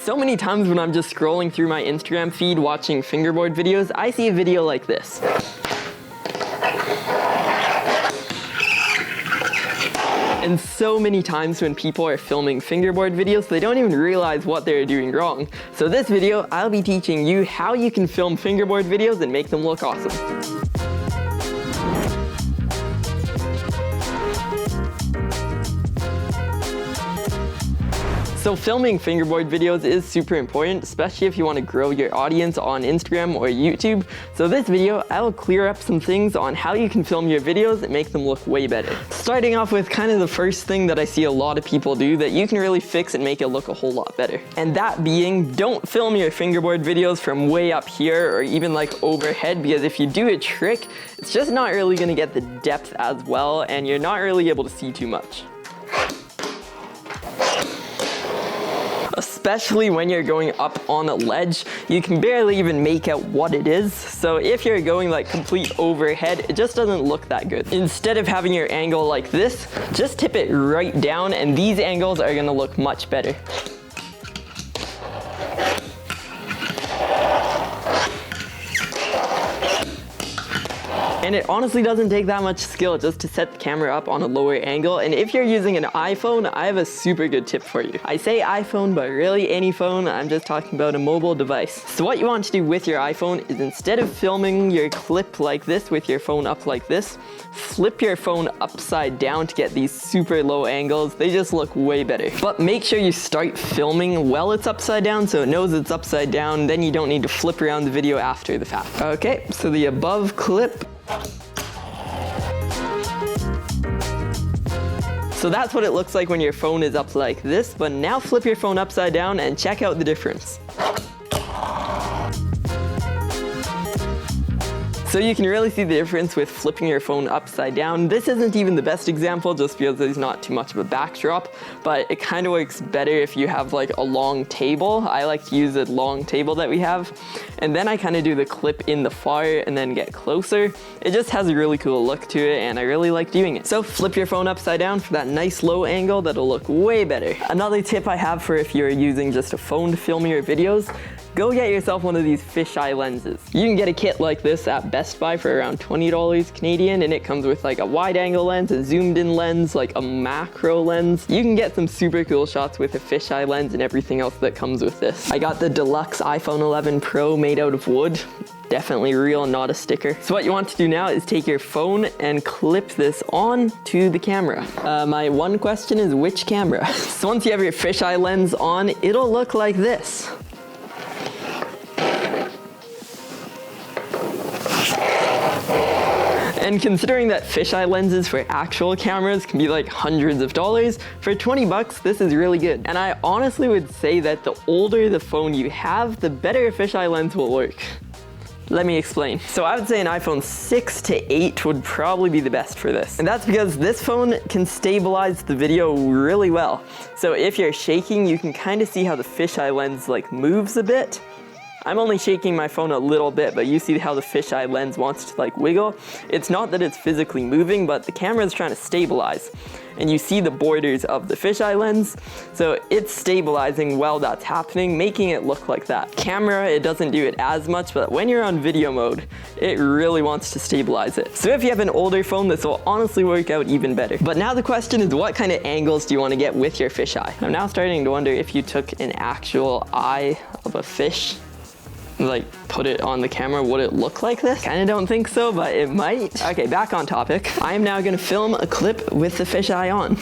So many times when I'm just scrolling through my Instagram feed watching fingerboard videos, I see a video like this. And so many times when people are filming fingerboard videos, they don't even realize what they're doing wrong. So this video, I'll be teaching you how you can film fingerboard videos and make them look awesome. So filming fingerboard videos is super important, especially if you want to grow your audience on Instagram or YouTube. So this video, I will clear up some things on how you can film your videos and make them look way better. Starting off with kind of the first thing that I see a lot of people do that you can really fix and make it look a whole lot better. And that being, don't film your fingerboard videos from way up here or even like overhead, because if you do a trick, it's just not really going to get the depth as well and you're not really able to see too much. Especially when you're going up on a ledge, you can barely even make out what it is. So if you're going like complete overhead, it just doesn't look that good. Instead of having your angle like this, just tip it right down and these angles are gonna look much better. And it honestly doesn't take that much skill just to set the camera up on a lower angle. And if you're using an iPhone, I have a super good tip for you. I say iPhone, but really any phone, I'm just talking about a mobile device. So what you want to do with your iPhone is instead of filming your clip like this with your phone up like this, flip your phone upside down to get these super low angles. They just look way better. But make sure you start filming while it's upside down so it knows it's upside down. Then you don't need to flip around the video after the fact. Okay, so the above clip. So that's what it looks like when your phone is up like this, but now flip your phone upside down and check out the difference. So you can really see the difference with flipping your phone upside down. This isn't even the best example just because there's not too much of a backdrop, but it kind of works better if you have like a long table. I like to use a long table that we have. And then I kind of do the clip in the far and then get closer. It just has a really cool look to it and I really like doing it. So flip your phone upside down for that nice low angle that'll look way better. Another tip I have for if you're using just a phone to film your videos, go get yourself one of these fisheye lenses. You can get a kit like this at Best Buy for around $20 Canadian, and it comes with like a wide angle lens, a zoomed in lens, like a macro lens. You can get some super cool shots with a fisheye lens and everything else that comes with this. I got the deluxe iPhone 11 Pro made out of wood. Definitely real, not a sticker. So what you want to do now is take your phone and clip this on to the camera. My one question is which camera? So once you have your fisheye lens on, it'll look like this. And considering that fisheye lenses for actual cameras can be like hundreds of dollars, for 20 bucks, this is really good. And I honestly would say that the older the phone you have, the better a fisheye lens will work. Let me explain. So I would say an iPhone 6 to 8 would probably be the best for this. And that's because this phone can stabilize the video really well. So if you're shaking, you can kind of see how the fisheye lens like moves a bit. I'm only shaking my phone a little bit, but you see how the fisheye lens wants to like wiggle. It's not that it's physically moving, but the camera is trying to stabilize. And you see the borders of the fisheye lens. So it's stabilizing while that's happening, making it look like that. Camera, it doesn't do it as much, but when you're on video mode, it really wants to stabilize it. So if you have an older phone, this will honestly work out even better. But now the question is, what kind of angles do you want to get with your fisheye? I'm now starting to wonder if you took an actual eye of a fish, like put it on the camera, would it look like this? Kinda don't think so, but it might. Okay, back on topic. I am now gonna film a clip with the fisheye on.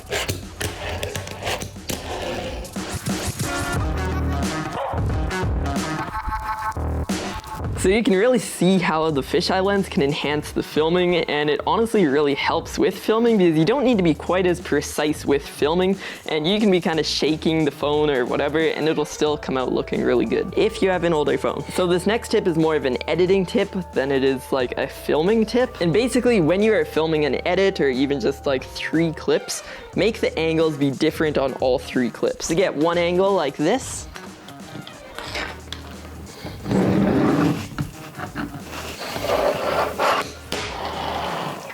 So you can really see how the fisheye lens can enhance the filming, and it honestly really helps with filming because you don't need to be quite as precise with filming, and you can be kind of shaking the phone or whatever and it'll still come out looking really good if you have an older phone. So this next tip is more of an editing tip than it is like a filming tip. And basically when you are filming an edit or even just like 3 clips, make the angles be different on all 3 clips. To get one angle like this,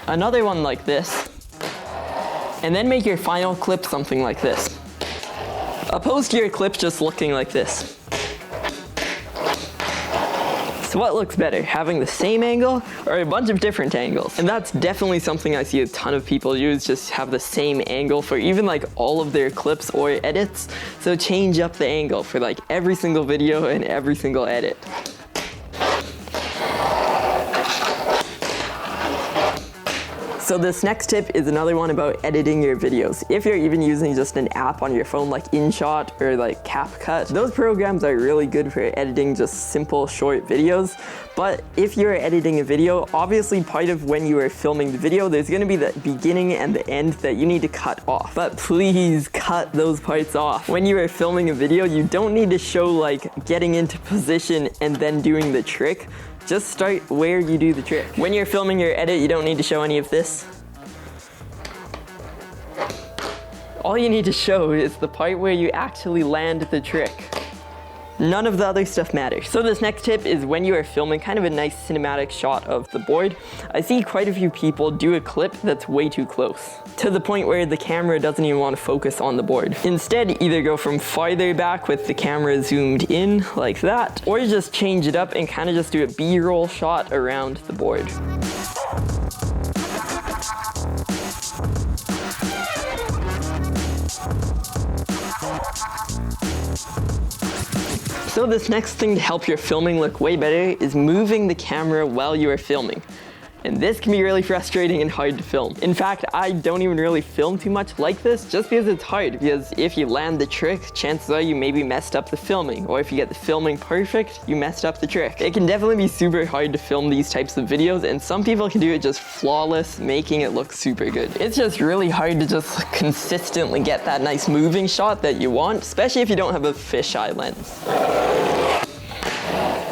another one like this, and then make your final clip something like this. opposed to your clip just looking like this. So what looks better, having the same angle or a bunch of different angles? And that's definitely something I see a ton of people use, just have the same angle for even like all of their clips or edits. So change up the angle for like every single video and every single edit. So this next tip is another one about editing your videos. If you're even using just an app on your phone like InShot or like CapCut, those programs are really good for editing just simple short videos. But if you're editing a video, obviously part of when you are filming the video, there's gonna be the beginning and the end that you need to cut off. But please cut those parts off. When you are filming a video, you don't need to show like getting into position and then doing the trick. Just start where you do the trick. When you're filming your edit, you don't need to show any of this. All you need to show is the part where you actually land the trick. None of the other stuff matters. So this next tip is when you are filming kind of a nice cinematic shot of the board. I see quite a few people do a clip that's way too close, to the point where the camera doesn't even want to focus on the board. Instead, either go from farther back with the camera zoomed in like that, or just change it up and kind of just do a B-roll shot around the board. So this next thing to help your filming look way better is moving the camera while you are filming. And this can be really frustrating and hard to film. In fact, I don't even really film too much like this just because it's hard. Because if you land the trick, chances are you maybe messed up the filming. Or if you get the filming perfect, you messed up the trick. It can definitely be super hard to film these types of videos, and some people can do it just flawless, making it look super good. It's just really hard to just consistently get that nice moving shot that you want, especially if you don't have a fisheye lens.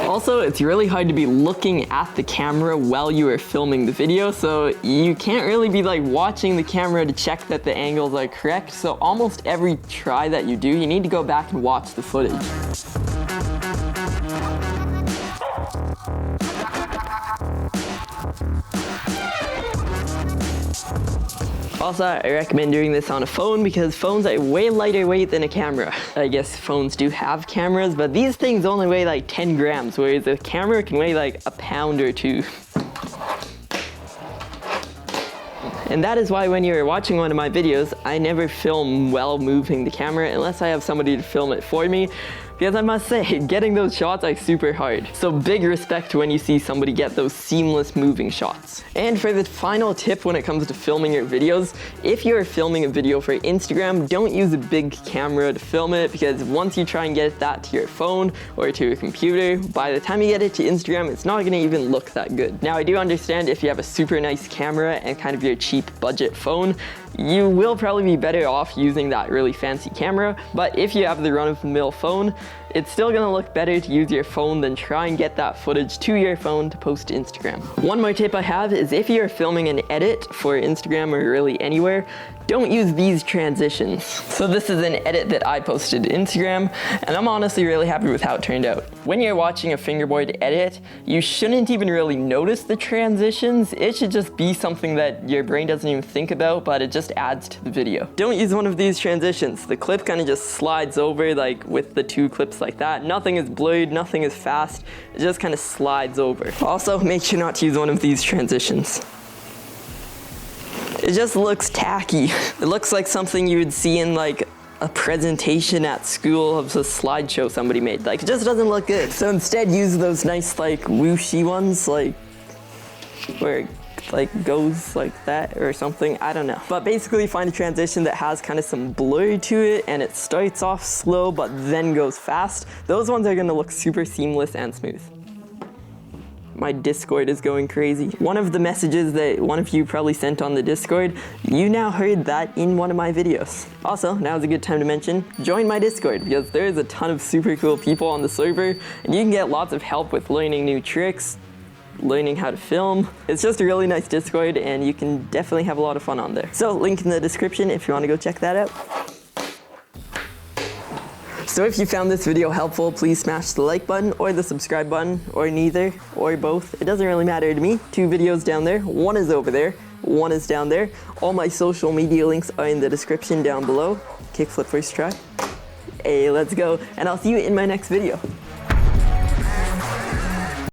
Also, it's really hard to be looking at the camera while you are filming the video, so you can't really be like watching the camera to check that the angles are correct. So almost every try that you do, you need to go back and watch the footage. Also, I recommend doing this on a phone because phones are way lighter weight than a camera. I guess phones do have cameras, but these things only weigh like 10 grams, whereas a camera can weigh like a pound or two. And that is why when you're watching one of my videos, I never film while moving the camera unless I have somebody to film it for me. Because I must say, getting those shots are super hard. So big respect when you see somebody get those seamless moving shots. And for the final tip when it comes to filming your videos, if you're filming a video for Instagram, don't use a big camera to film it, because once you try and get that to your phone or to a computer, by the time you get it to Instagram, it's not gonna even look that good. Now, I do understand if you have a super nice camera and kind of your cheap budget phone, you will probably be better off using that really fancy camera, but if you have the run-of-the-mill phone, it's still gonna look better to use your phone than try and get that footage to your phone to post to Instagram. One more tip I have is if you're filming an edit for Instagram or really anywhere, don't use these transitions. So this is an edit that I posted to Instagram, and I'm honestly really happy with how it turned out. When you're watching a fingerboard edit, you shouldn't even really notice the transitions. It should just be something that your brain doesn't even think about, but it just adds to the video. Don't use one of these transitions. The clip kind of just slides over, like with the two clips like that. Nothing is blurred, nothing is fast. It just kind of slides over. Also, make sure not to use one of these transitions. It just looks tacky. It looks like something you would see in like a presentation at school of a slideshow somebody made. Like, it just doesn't look good. So instead, use those nice like whooshy ones, like where it like goes like that or something. I don't know. But basically find a transition that has kind of some blur to it and it starts off slow but then goes fast. Those ones are gonna look super seamless and smooth. My Discord is going crazy. One of the messages that one of you probably sent on the Discord, you now heard that in one of my videos. Also, now is a good time to mention, join my Discord, because there is a ton of super cool people on the server, and you can get lots of help with learning new tricks, learning how to film. It's just a really nice Discord, and you can definitely have a lot of fun on there. So, link in the description if you want to go check that out. So if you found this video helpful, please smash the like button or the subscribe button, or neither, or both. It doesn't really matter to me. 2 videos down there, one is over there, one is down there. All my social media links are in the description down below. Kickflip first try. Hey, let's go. And I'll see you in my next video.